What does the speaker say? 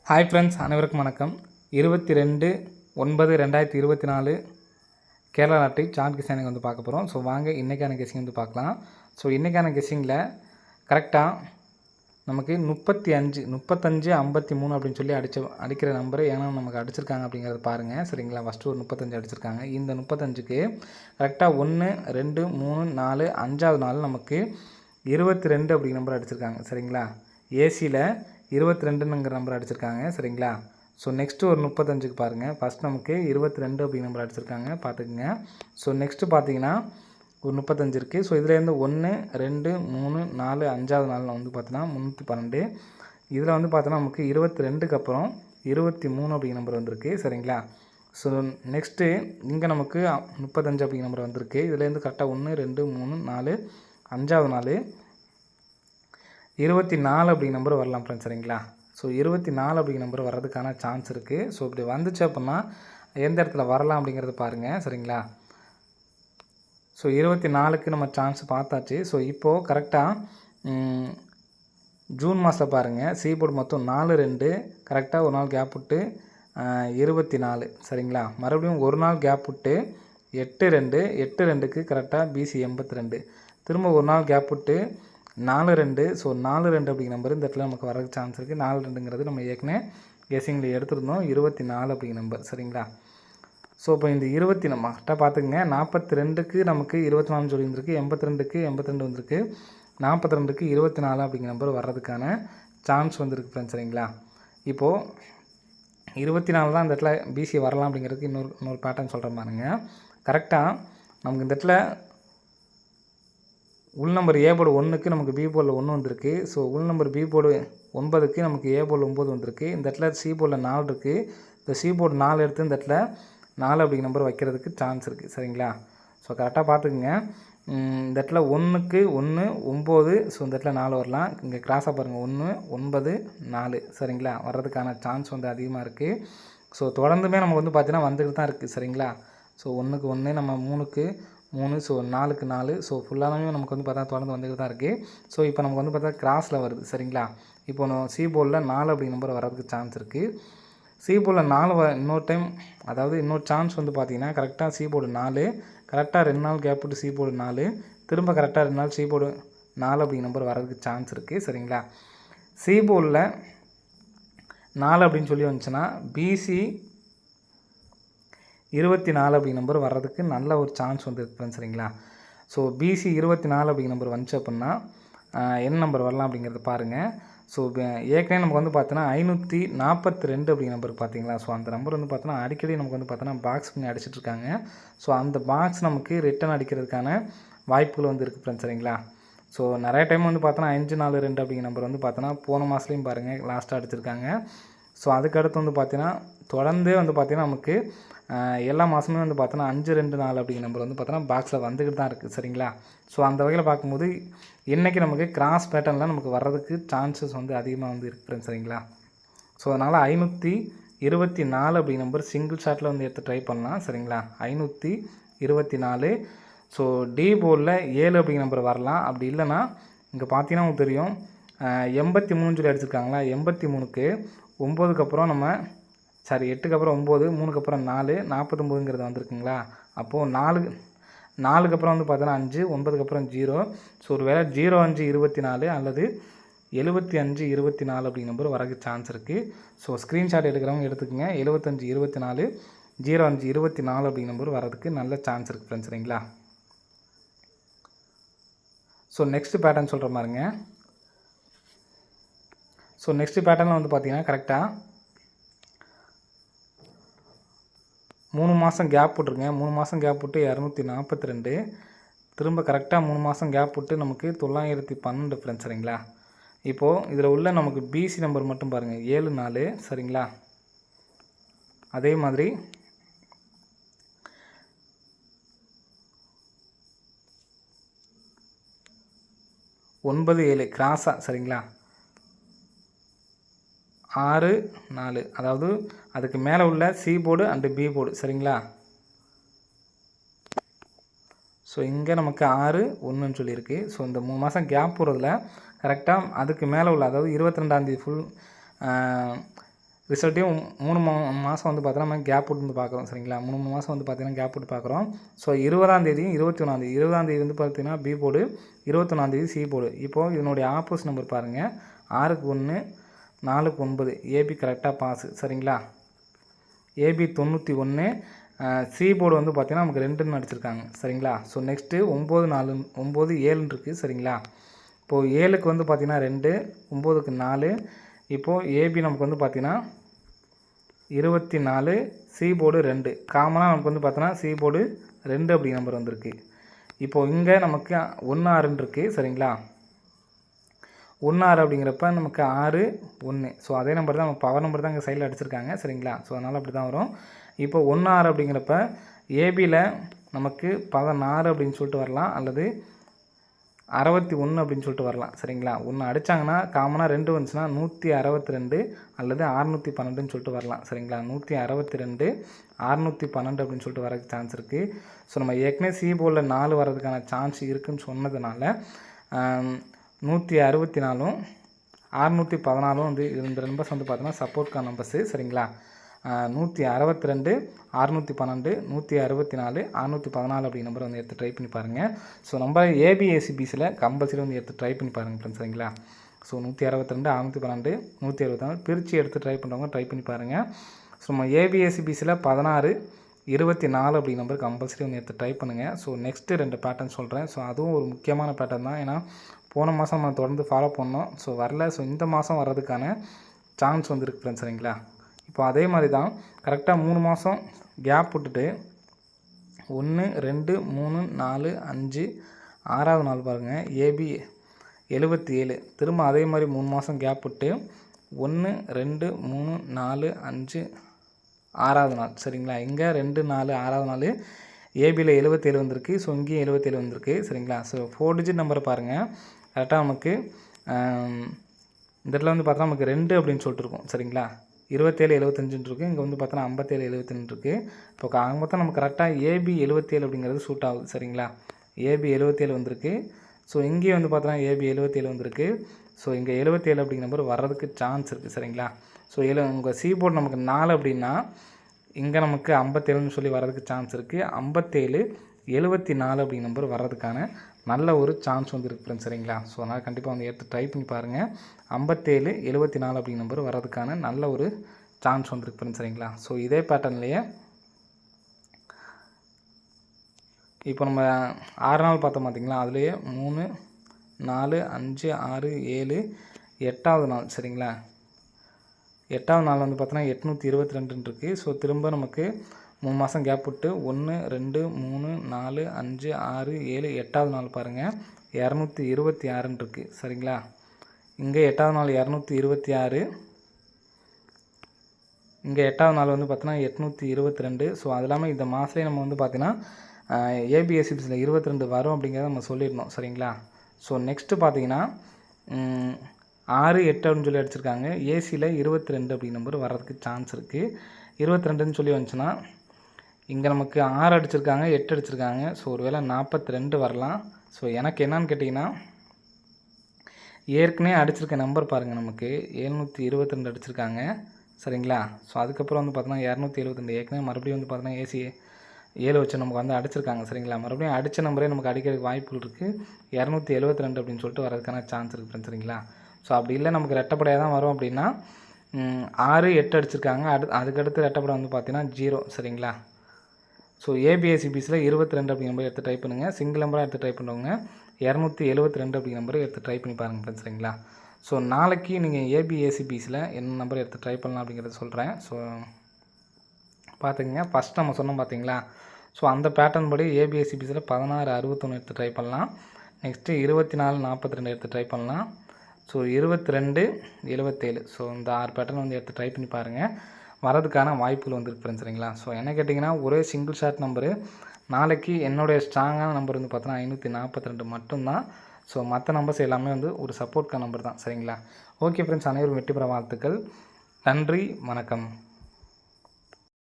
Hi friends, அனைவருக்கும் வணக்கம். 22/9/2024 Kerala lottery chart guessing வந்து பார்க்க போகிறோம். ஸோ வாங்க இன்றைக்கான கெஸ்ஸிங் வந்து பார்க்கலாம். ஸோ இன்றைக்கான கெஸ்ஸிங்கில் கரெக்டாக நமக்கு 35 53 அப்படின்னு சொல்லி அடிக்கிற நம்பரு ஏன்னா நமக்கு அடிச்சிருக்காங்க அப்படிங்கிறத பாருங்கள். சரிங்களா, ஃபஸ்ட்டு ஒரு 35 அடிச்சிருக்காங்க. இந்த 35க்கு கரெக்டாக 1 2 3 4 5வது நாள் நமக்கு 22 அப்படிங்கிற நம்பர் அடிச்சிருக்காங்க. சரிங்களா, ஏசியில் 22ங்கிற நம்பர் அடிச்சிருக்காங்க. சரிங்களா, ஸோ நெக்ஸ்ட்டு ஒரு 35க்கு பாருங்கள். ஃபஸ்ட் நமக்கு 22 அப்படிங்கிற நம்பர் அடிச்சிருக்காங்க, பார்த்துக்குங்க. ஸோ நெக்ஸ்ட்டு பார்த்தீங்கன்னா ஒரு 35 இருக்குது. ஸோ இதுலேருந்து 1 2 3 4 5வது நாளில் வந்து பார்த்தோன்னா 312. இதில் வந்து பார்த்தோன்னா நமக்கு 22க்கு அப்புறம் 23 அப்படிங்கிற நம்பர் வந்திருக்கு. சரிங்களா, ஸோ நெக்ஸ்ட்டு இங்கே நமக்கு 35 அப்படிங்கிற நம்பர் வந்திருக்கு. இதுலேருந்து கரெக்டாக 1 2 3 4 5வது நாள் 24 அப்படிங்கிற நம்பர் வரலாம் ஃப்ரெண்ட்ஸ். சரிங்களா, ஸோ 24 அப்படிங்கிற நம்பர் வர்றதுக்கான சான்ஸ் இருக்குது. ஸோ இப்படி வந்துச்சு அப்படின்னா எந்த இடத்துல வரலாம் அப்படிங்கிறத பாருங்கள். சரிங்களா, ஸோ 24க்கு நம்ம சான்ஸ் பார்த்தாச்சு. ஸோ இப்போது கரெக்டாக ஜூன் மாதத்தில் பாருங்கள், சி போர்டு மொத்தம் 4 2 கரெக்டாக ஒரு நாள் கேப் விட்டு 24. சரிங்களா, மறுபடியும் ஒரு நாள் கேப் விட்டு 8 2 8 2க்கு கரெக்டாக பிசி 82. திரும்ப ஒரு நாள் கேப் விட்டு 4 2. ஸோ 4 2 அப்படிங்கிற நம்பர் இந்த இடத்துல நமக்கு வரதுக்கு சான்ஸ் இருக்குது. 4 2ங்கிறது நம்ம ஏற்கனவே கெஸ்ஸிங்கில் எடுத்துருந்தோம், 24 அப்படிங்கிற நம்பர். சரிங்களா, ஸோ இப்போ இந்த 20 நம்ம கரெக்டாக பார்த்துக்குங்க. 42க்கு நமக்கு 24 சொல்லி இருந்திருக்கு, 82க்கு 82 வந்திருக்கு, 42க்கு 24 அப்படிங்கிற நம்பர் வர்றதுக்கான சான்ஸ் வந்துருக்கு ஃப்ரெண்ட்ஸ். சரிங்களா, இப்போது 24 தான் இந்த இடத்துல பிசி வரலாம் அப்படிங்கிறதுக்கு இன்னொரு பேட்டர்ன் சொல்கிற பாருங்க. கரெக்டாக நமக்கு இந்த இடத்துல உள் நம்பர் ஏ போர்டு 1க்கு நமக்கு பி போர்டில் 1 வந்திருக்கு. ஸோ உள் நம்பர் பி போர்டு 9க்கு நமக்கு ஏ போர்டில் 9 வந்திருக்கு. இந்த இடத்துல சி போர்டில் 4 இருக்குது. இந்த சி போர்டு 4 எடுத்து இந்த இடத்துல 4 அப்படிங்கிற நம்பர் வைக்கிறதுக்கு சான்ஸ் இருக்குது. சரிங்களா, ஸோ கரெக்டாக பார்த்துக்குங்க. இந்த இடத்துல 1க்கு 1 9. ஸோ இந்த இடத்துல 4 வரலாம். இங்கே கிராஸாக பாருங்கள், 1 9 4. சரிங்களா, வர்றதுக்கான சான்ஸ் வந்து அதிகமாக இருக்குது. ஸோ தொடர்ந்துமே நமக்கு வந்து பார்த்திங்கன்னா வந்துக்கிட்டு தான் இருக்குது. சரிங்களா, ஸோ 1க்கு 1 நம்ம 3க்கு 3. ஸோ 4க்கு 4. ஸோ ஃபுல்லாகவே நமக்கு வந்து பார்த்தா தொடர்ந்து வந்துக்கிட்டு தான் இருக்குது. ஸோ இப்போ நமக்கு வந்து பார்த்தா கிராஸில் வருது. சரிங்களா, இப்போ சி போர்டில் 4 அப்படிங்கிற நம்பர் வர்றதுக்கு சான்ஸ் இருக்குது. சி போர்டில் 4 இன்னொரு டைம், அதாவது இன்னொரு சான்ஸ் வந்து பார்த்திங்கன்னா கரெக்டாக சி போர்டு 4 கரெக்டாக 2 நாள் கேப் விட்டு சி போர்டு 4 திரும்ப கரெக்டாக 2 நாள் சி போர்டு 4 அப்படிங்கிற நம்பர் வர்றதுக்கு சான்ஸ் இருக்குது. சரிங்களா, சி போர்டில் 4 அப்படின்னு சொல்லி வந்துச்சுன்னா பிசி 24 அப்படிங்கிற நம்பர் வர்றதுக்கு நல்ல ஒரு சான்ஸ் வந்து இருக்குது. சரிங்களா, ஸோ பிசி 24 அப்படிங்கிற நம்பர் வந்துச்சு அப்படின்னா என்ன நம்பர் வரலாம் அப்படிங்கிறத பாருங்கள். ஸோ ஏற்கனவே நமக்கு வந்து பார்த்தோன்னா 542 அப்படிங்கிற நம்பர் பார்த்தீங்களா. ஸோ அந்த நம்பர் வந்து பார்த்தோன்னா அடிக்கடி நமக்கு வந்து பார்த்தோன்னா பாக்ஸ் பண்ணி அடிச்சிட்ருக்காங்க. ஸோ அந்த பாக்ஸ் நமக்கு ரிட்டன் அடிக்கிறதுக்கான வாய்ப்புகள் வந்து இருக்குது ஃப்ரெண்ட்ஸ். சரிங்களா, ஸோ நிறைய டைம் வந்து பார்த்தோன்னா 542 அப்படிங்கிற நம்பர் வந்து பார்த்தோன்னா போன மாதத்துலேயும் பாருங்கள் லாஸ்ட்டாக அடிச்சிருக்காங்க. ஸோ அதுக்கடுத்து வந்து பார்த்தீங்கன்னா தொடர்ந்தே வந்து பார்த்திங்கன்னா நமக்கு எல்லா மாதமே வந்து பார்த்தோன்னா 5 2 4 அப்படிங்கிற நம்பர் வந்து பார்த்தோன்னா பாக்ஸில் வந்துக்கிட்டு தான் இருக்குது. சரிங்களா, ஸோ அந்த வகையில் பார்க்கும்போது இன்றைக்கி நமக்கு கிராஸ் பேட்டர்னில் நமக்கு வர்றதுக்கு சான்சஸ் வந்து அதிகமாக வந்து இருக்குது ஃப்ரெண்ட்ஸ். சரிங்களா, ஸோ அதனால் 524 அப்படிங்கிற நம்பர் சிங்கிள் ஷாட்டில் வந்து எடுத்து ட்ரை பண்ணலாம். சரிங்களா, 524. ஸோ டி போர்டில் 7 அப்படிங்கிற நம்பர் வரலாம். அப்படி இல்லைன்னா இங்கே பார்த்தீங்கன்னா உங்களுக்கு தெரியும் 83 சொல்லி அடிச்சிருக்காங்களா. 83க்கு 9க்கு அப்புறம் நம்ம 8க்கு அப்புறம் 9 3க்கு அப்புறம் 4 49ங்கிறது வந்திருக்குங்களா. அப்போது 4க்கு அப்புறம் வந்து பார்த்தோன்னா 5 9க்கு அப்புறம் 0. ஸோ ஒரு வேளை 05 24 அல்லது 75 24 அப்படிங்கிற நம்பர் வரக்கு சான்ஸ் இருக்குது. ஸோ ஸ்க்ரீன்ஷாட் எடுக்கிறவங்க எடுத்துக்கோங்க. 75 24 05 24 அப்படிங்கிற நம்பர் வரதுக்கு நல்ல சான்ஸ் இருக்குது ஃப்ரெண்ட்ஸ். சரிங்களா, ஸோ நெக்ஸ்ட் பேட்டர்ன் சொல்கிற மாதிரிங்க. ஸோ நெக்ஸ்ட் பேட்டர்னில் வந்து பார்த்திங்கன்னா கரெக்டாக 3 மாதம் கேப் விட்ருங்க. 3 மாதம் கேப் விட்டு 242. திரும்ப கரெக்டாக 3 மாதம் கேப் விட்டு நமக்கு 912 ஃப்ரெண்ட்ஸ். சரிங்களா, இப்போது இதில் உள்ள நமக்கு பிசி நம்பர் மட்டும் பாருங்கள் 7 4. சரிங்களா, அதே மாதிரி 9 7 கிராஸாக. சரிங்களா, 6 4, அதாவது அதுக்கு மேலே உள்ள C board and B board. சரிங்களா, ஸோ இங்கே நமக்கு 6 1ன்னு சொல்லியிருக்கு. ஸோ இந்த 3 மாதம் கேப் போகிறதுல கரெக்டாக அதுக்கு மேலே உள்ள, அதாவது 22ஆந்தேதி ஃபுல் ரிசல்ட்டையும் 3 மாதம் வந்து பார்த்தோன்னா நம்ம கேப் விட்டு வந்து பார்க்குறோம் சரிங்களா. 3 மாதம் வந்து பார்த்தீங்கன்னா கேப் விட்டு பார்க்குறோம். ஸோ 20ஆம் தேதியும் 21ஆம் தேதி 20ஆம் தேதி வந்து பார்த்தீங்கன்னா பி போர்டு, 21ஆம் தேதி சி போர்டு. இப்போது இதனுடைய ஆப்போசிட் நம்பர் பாருங்கள், 6க்கு 1 4க்கு 9 ஏபி கரெக்டாக பாஸு சரிங்களா. ஏபி 91, சி போர்டு வந்து பார்த்தீங்கன்னா நமக்கு 2ன்னு அடிச்சிருக்காங்க சரிங்களா. ஸோ நெக்ஸ்ட்டு 9 4 9 7ன்னு இருக்குது சரிங்களா. இப்போது 7க்கு வந்து பார்த்தீங்கன்னா 2, 9க்கு 4. இப்போது ஏபி நமக்கு வந்து பார்த்தீங்கன்னா 24, சி போர்டு 2. காமனாக நமக்கு வந்து பார்த்தோன்னா சி போர்டு 2 அப்படி நம்பர் வந்திருக்கு. இப்போது இங்கே நமக்கு 1 6ன்னு இருக்குது சரிங்களா. 1 6 அப்படிங்கிறப்ப நமக்கு 6 1. ஸோ அதே நம்பர் தான் நம்ம பவர் நம்பர் தான் இங்கே சைடில் அடிச்சிருக்காங்க சரிங்களா. ஸோ அதனால் அப்படி தான் வரும். இப்போ 1 6 அப்படிங்கிறப்ப ஏபியில் நமக்கு 16 அப்படின்னு சொல்லிட்டு வரலாம், அல்லது 61 அப்படின்னு சொல்லிட்டு வரலாம் சரிங்களா. 1 அடித்தாங்கன்னா காமனாக 2 வந்துச்சுன்னா 162 அல்லது 612ன்னு சொல்லிட்டு வரலாம் சரிங்களா. 162 612 அப்படின்னு சொல்லிட்டு வரதுக்கு சான்ஸ் இருக்குது. ஸோ நம்ம ஏற்கனவே சி போர்டில் 4 வர்றதுக்கான சான்ஸ் இருக்குதுன்னு சொன்னதுனால 164ம் 614ம் வந்து இந்த நம்பர்ஸ் வந்து பார்த்தோன்னா சப்போர்ட்கான நம்பர்ஸு சரிங்களா. 162 612 164 614 அப்படி நம்பரை வந்து எடுத்து ட்ரை பண்ணி பாருங்கள். ஸோ நம்பர் ஏபிஎஸ்சிபிஸில் கம்பல்சரி வந்து எடுத்து ட்ரை பண்ணி பாருங்கள் ஃப்ரெண்ட்ஸ் சரிங்களா. ஸோ 162 612 164 பிரித்து எடுத்து ட்ரை பண்ணுறவங்க ட்ரை பண்ணி பாருங்கள். ஸோ நம்ம ஏபிஎஸ்சிபிஸில் 16 24 அப்படி நம்பர் கம்பல்சரி வந்து எடுத்து ட்ரை பண்ணுங்கள். ஸோ நெக்ஸ்ட்டு 2 பேட்டர்ன் சொல்கிறேன். ஸோ அதுவும் ஒரு முக்கியமான பேட்டர்ன் தான். ஏன்னா போன மாதம் நம்ம தொடர்ந்து ஃபாலோ பண்ணோம். ஸோ வரல. ஸோ இந்த மாதம் வர்றதுக்கான சான்ஸ் வந்து இருக்குது ஃப்ரெண்ட்ஸ் சரிங்களா. இப்போ அதே மாதிரி தான் கரெக்டாக 3 மாதம் கேப் விட்டுட்டு 1 2 3 4 5 6வது நாள் பாருங்கள் ஏபி 77. திரும்ப அதே மாதிரி 3 மாதம் கேப் விட்டு 1 2 3 4 5 6வது நாள் சரிங்களா. இங்கே 2 4 6வது நாள் ஏபியில் 77 வந்திருக்கு. ஸோ இங்கேயும் 77 வந்திருக்கு சரிங்களா. ஸோ 4 டிஜிட் நம்பரை பாருங்கள். கரெக்டாக நமக்கு இந்த இடத்துல வந்து பார்த்தா நமக்கு 2 அப்படின்னு சொல்லிட்டு இருக்கும் சரிங்களா. 27 75 இருக்குது. இங்கே வந்து பார்த்தோன்னா 57 72 இருக்குது. இப்போ மொத்தம் நமக்கு கரெக்டாக ஏபி 77 அப்படிங்கிறது சூட் ஆகுது சரிங்களா. ஏபி 77 வந்திருக்கு. ஸோ இங்கேயும் வந்து பார்த்தோன்னா ஏபி 77 வந்திருக்கு. ஸோ இங்கே 77 அப்படிங்கிற நம்பர் வர்றதுக்கு சான்ஸ் இருக்குது சரிங்களா. ஸோ உங்கள் சி போர்டு நமக்கு 4 அப்படின்னா இங்கே நமக்கு 57ன்னு சொல்லி வர்றதுக்கு சான்ஸ் இருக்குது. 57 74 அப்படிங்கிற நம்பர் வர்றதுக்கான நல்ல ஒரு சான்ஸ் வந்து இருக்குது ஃப்ரெண்ட்ஸ் சரிங்களா. ஸோ அதனால் கண்டிப்பாக வந்து எடுத்து ட்ரை பண்ணி பாருங்கள். 57 74 அப்படிங்கிற நம்பர் வர்றதுக்கான நல்ல ஒரு சான்ஸ் வந்துருக்கு ஃப்ரெண்ட்ஸ் சரிங்களா. ஸோ இதே பேட்டர்ன்லேயே இப்போ நம்ம 6 நாள் பார்த்தோம் பார்த்திங்களா. அதுலேயே 3 4 5 6 7 8வது நாள் சரிங்களா. 8வது நாள் வந்து பார்த்தோன்னா 822 இருக்குது. ஸோ திரும்ப நமக்கு 3 மாதம் கேப் விட்டு 1 2 3 4 5 6 7 8வது நாள் பாருங்கள் 226ன்னு இருக்குது சரிங்களா. இங்கே 8வது நாள் 226, இங்கே 8வது நாள் வந்து பார்த்தோன்னா 822. ஸோ அது இல்லாமல் இந்த மாதத்துலேயே நம்ம வந்து பார்த்தீங்கன்னா ஏபிஎஸ்சிபிஸில் 22 வரும் அப்படிங்கிறத நம்ம சொல்லிடணும் சரிங்களா. ஸோ நெக்ஸ்ட்டு பார்த்தீங்கன்னா 6 8 அப்படின்னு சொல்லி அடிச்சிருக்காங்க. ஏசியில் 22 அப்படி நம்பர் வர்றதுக்கு சான்ஸ் இருக்குது. 22ன்னு சொல்லி வந்துச்சுன்னா இங்கே நமக்கு 6 அடிச்சிருக்காங்க 8 அடிச்சிருக்காங்க. ஸோ ஒரு வேளை 42 வரலாம். ஸோ எனக்கு என்னன்னு கேட்டிங்கன்னா ஏற்கனவே அடிச்சிருக்க நம்பர் பாருங்கள், நமக்கு 722 அடிச்சிருக்காங்க சரிங்களா. ஸோ அதுக்கப்புறம் வந்து பார்த்தோன்னா 272 ஏற்கனவே மறுபடியும் வந்து பார்த்தோன்னா ஏசி 7 வச்சு நமக்கு வந்து அடிச்சிருக்காங்க சரிங்களா. மறுபடியும் அடித்த நம்பரே நமக்கு அடிக்கிறதுக்கு வாய்ப்புகள் இருக்குது. 272 அப்படின்னு சொல்லிட்டு வரதுக்கான சான்ஸ் இருக்குது ஃப்ரெண்ட்ஸ் சரிங்களா. ஸோ அப்படி இல்லை நமக்கு ரெட்டப்படையாக தான் வரும் அப்படின்னா 6 8 அடிச்சிருக்காங்க. அதுக்கடுத்து ரெட்டப்படை வந்து பார்த்தீங்கன்னா 0 சரிங்களா. ஸோ ஏபிஎஸ்சிபிஸில் 22 அப்படிங்கிற நம்பர் எடுத்து ட்ரை பண்ணுங்கள். சிங்கிள் நம்பராக எடுத்து ட்ரை பண்ணுறவங்க 272 அப்படிங்கிற நம்பரை எடுத்து ட்ரை பண்ணி பாருங்கள் ஃப்ரெண்ட்ஸ் சரிங்களா. ஸோ நாளைக்கு நீங்கள் ஏபிஎஸ்சிபிஸில் என்ன நம்பர் எடுத்து ட்ரை பண்ணலாம் அப்படிங்கிறத சொல்கிறேன். ஸோ பார்த்துக்குங்க. ஃபஸ்ட் நம்ம சொன்னோம் பார்த்தீங்களா. ஸோ அந்த பேட்டர்ன் படி ஏபிஎஸ்சிபிஸில் 16 61 எடுத்து ட்ரை பண்ணலாம். நெக்ஸ்ட்டு 24 42 எடுத்து ட்ரை பண்ணலாம். ஸோ 22 77. ஸோ இந்த 6 பேட்டர்ன் வந்து எடுத்து ட்ரை பண்ணி பாருங்கள். வரதுக்கான வாய்ப்புகள் வந்துருக்கு ஃப்ரெண்ட்ஸ் சரிங்களா. ஸோ என்ன கேட்டிங்கன்னா ஒரே சிங்கிள் ஷாட் நம்பரு. நாளைக்கு என்னுடைய ஸ்ட்ராங்கான நம்பர் வந்து பார்த்தோன்னா 542 மட்டும்தான். ஸோ மற்ற நம்பர்ஸ் எல்லாமே வந்து ஒரு சப்போர்ட்கான நம்பர் தான் சரிங்களா. ஓகே ஃப்ரெண்ட்ஸ், அனைவரும் வெற்றி பெற வாழ்த்துக்கள். நன்றி, வணக்கம்.